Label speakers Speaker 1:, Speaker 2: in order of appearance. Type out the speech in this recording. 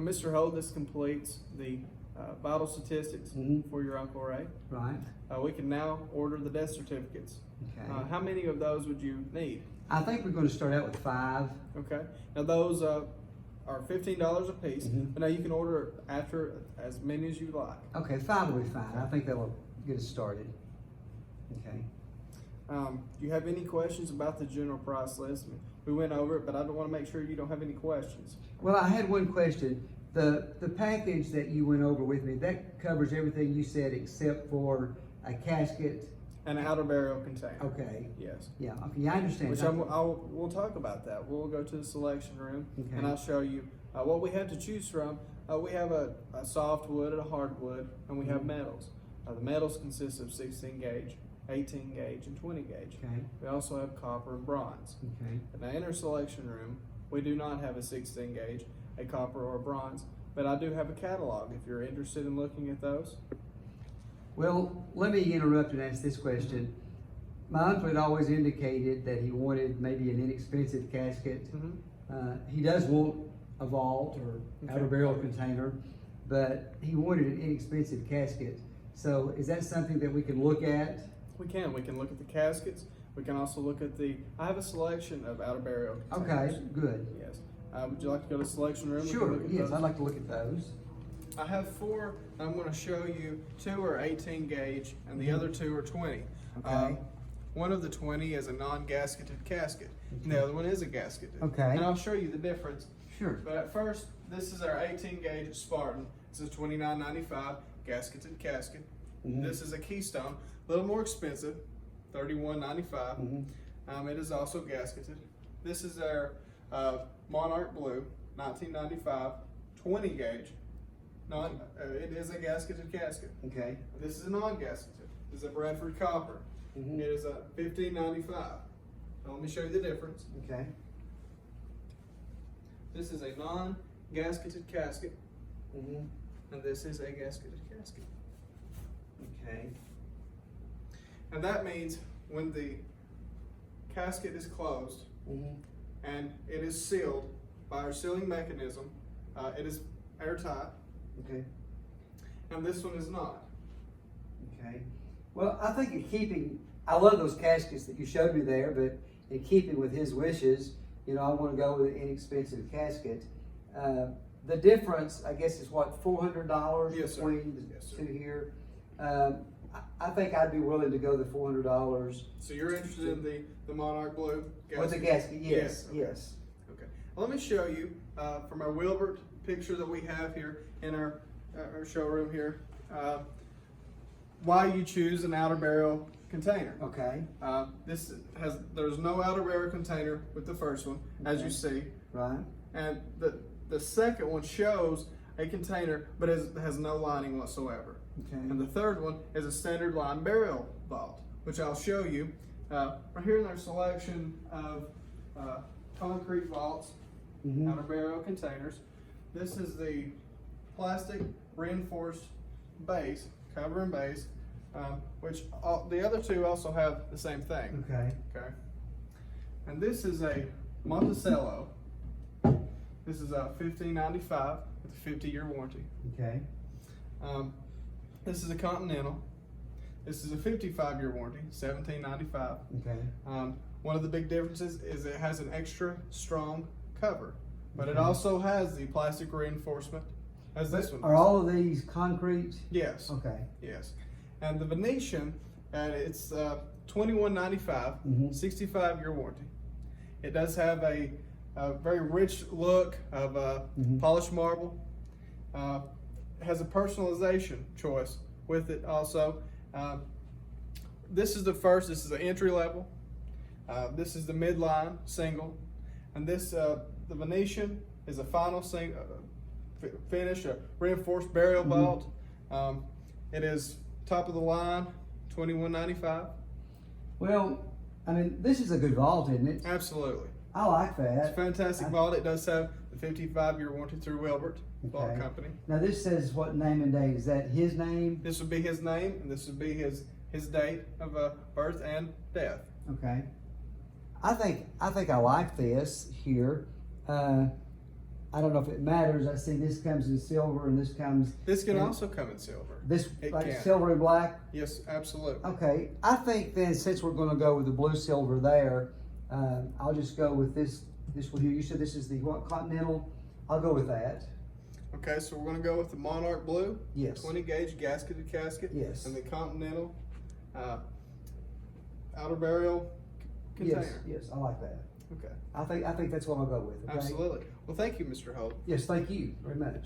Speaker 1: Mr. Holt, this completes the vital statistics for your Uncle Ray.
Speaker 2: Right.
Speaker 1: We can now order the death certificates.
Speaker 2: Okay.
Speaker 1: How many of those would you need?
Speaker 2: I think we're going to start out with 5.
Speaker 1: Okay. Now those are $15 a piece, but now you can order after as many as you like.
Speaker 2: Okay, 5 will be fine. I think that will get us started. Okay.
Speaker 1: Do you have any questions about the general price list? We went over it, but I don't want to make sure you don't have any questions.
Speaker 2: Well, I had one question. The package that you went over with me, that covers everything you said except for a casket.
Speaker 1: An outer burial container.
Speaker 2: Okay.
Speaker 1: Yes.
Speaker 2: Yeah, okay, I understand.
Speaker 1: Which we'll talk about that. We'll go to the selection room
Speaker 2: Okay.
Speaker 1: and I'll show you what we have to choose from. We have a softwood and a hardwood, and we have metals. The metals consist of 16 gauge, 18 gauge, and 20 gauge.
Speaker 2: Okay.
Speaker 1: We also have copper and bronze.
Speaker 2: Okay.
Speaker 1: Now in our selection room, we do not have a 16 gauge, a copper, or a bronze, but I do have a catalog if you're interested in looking at those.
Speaker 2: Well, let me interrupt and ask this question. My uncle had always indicated that he wanted maybe an inexpensive casket. He does want a vault or outer burial container, but he wanted an inexpensive casket. So is that something that we can look at?
Speaker 1: We can look at the caskets. We can also look at I have a selection of outer burial containers.
Speaker 2: Okay, good.
Speaker 1: Yes. Would you like to go to the selection room?
Speaker 2: Sure, yes, I'd like to look at those.
Speaker 1: I have 4. I'm going to show you. 2 are 18 gauge, and the other 2 are 20.
Speaker 2: Okay.
Speaker 1: One of the 20 is a non-gasketed casket, and the other one is a gasketed.
Speaker 2: Okay.
Speaker 1: And I'll show you the difference.
Speaker 2: Sure.
Speaker 1: But at first, this is our 18 gauge Spartan. This is $29.95 gasketed casket. This is a Keystone, a little more expensive, $31.95. It is also gasketed. This is our Monarch Blue, $19.95, 20 gauge. It is a gasketed casket.
Speaker 2: Okay.
Speaker 1: This is a non-gasketed. This is a Bradford Copper. It is a $15.95. Now let me show you the difference.
Speaker 2: Okay.
Speaker 1: This is a non-gasketed casket, and this is a gasketed casket.
Speaker 2: Okay.
Speaker 1: And that means when the casket is closed and it is sealed by our sealing mechanism, it is airtight.
Speaker 2: Okay.
Speaker 1: And this one is not.
Speaker 2: Okay. Well, I think in keeping, I love those caskets that you showed me there, but in keeping with his wishes, you know, I want to go with an inexpensive casket. The difference, I guess, is what, $400
Speaker 1: Yes, sir.
Speaker 2: between
Speaker 1: Yes, sir.
Speaker 2: the 2 here. I think I'd be willing to go the $400.
Speaker 1: So you're interested in the Monarch Blue gasket?
Speaker 2: With the gasket, yes,
Speaker 1: Okay.
Speaker 2: yes.
Speaker 1: Okay. Well, let me show you from our Wilbert picture that we have here in our showroom here, why you choose an outer burial container.
Speaker 2: Okay.
Speaker 1: There's no outer burial container with the first one, as you see.
Speaker 2: Right.
Speaker 1: And the second one shows a container, but has no lining whatsoever.
Speaker 2: Okay.
Speaker 1: And the third one is a standard line burial vault, which I'll show you. Right here in our selection of concrete vaults, outer burial containers. This is the plastic reinforced base, cover and base, which the other 2 also have the same thing.
Speaker 2: Okay.
Speaker 1: Okay. And this is a Monticello. This is a $15.95 with a 50-year warranty.
Speaker 2: Okay.
Speaker 1: This is a Continental. This is a 55-year warranty, $17.95.
Speaker 2: Okay.
Speaker 1: One of the big differences is it has an extra strong cover, but it also has the plastic reinforcement as this one.
Speaker 2: Are all of these concrete?
Speaker 1: Yes.
Speaker 2: Okay.
Speaker 1: Yes. And the Venetian, it's $21.95, 65-year warranty. It does have a very rich look of polished marble. Has a personalization choice with it also. This is the entry level. This is the midline single. And this, the Venetian is a final finish, a reinforced burial vault. It is top of the line, $21.95.
Speaker 2: Well, I mean, this is a good vault, isn't it?
Speaker 1: Absolutely.
Speaker 2: I like that.
Speaker 1: It's a fantastic vault. It does have the 55-year warranty through Wilbert Vault Company.
Speaker 2: Now this says what name and date. Is that his name?
Speaker 1: This would be his name, and this would be his date of birth and death.
Speaker 2: Okay. I think I like this here. I don't know if it matters. I see this comes in silver and this comes.
Speaker 1: This can also come in silver.
Speaker 2: This
Speaker 1: It
Speaker 2: like
Speaker 1: can.
Speaker 2: silver and black.
Speaker 1: Yes, absolutely.
Speaker 2: Okay, I think then since we're going to go with the blue silver there, I'll just go with this one here. You said this is the what, Continental? I'll go with that.
Speaker 1: Okay, so we're going to go with the Monarch Blue.
Speaker 2: Yes.
Speaker 1: 20 gauge gasketed casket.
Speaker 2: Yes.
Speaker 1: And the Continental outer burial container.
Speaker 2: Yes, I like that.
Speaker 1: Okay.
Speaker 2: I think that's what I'll go with. Okay?
Speaker 1: Absolutely. Well, thank you, Mr. Holt.
Speaker 2: Yes, thank you very much.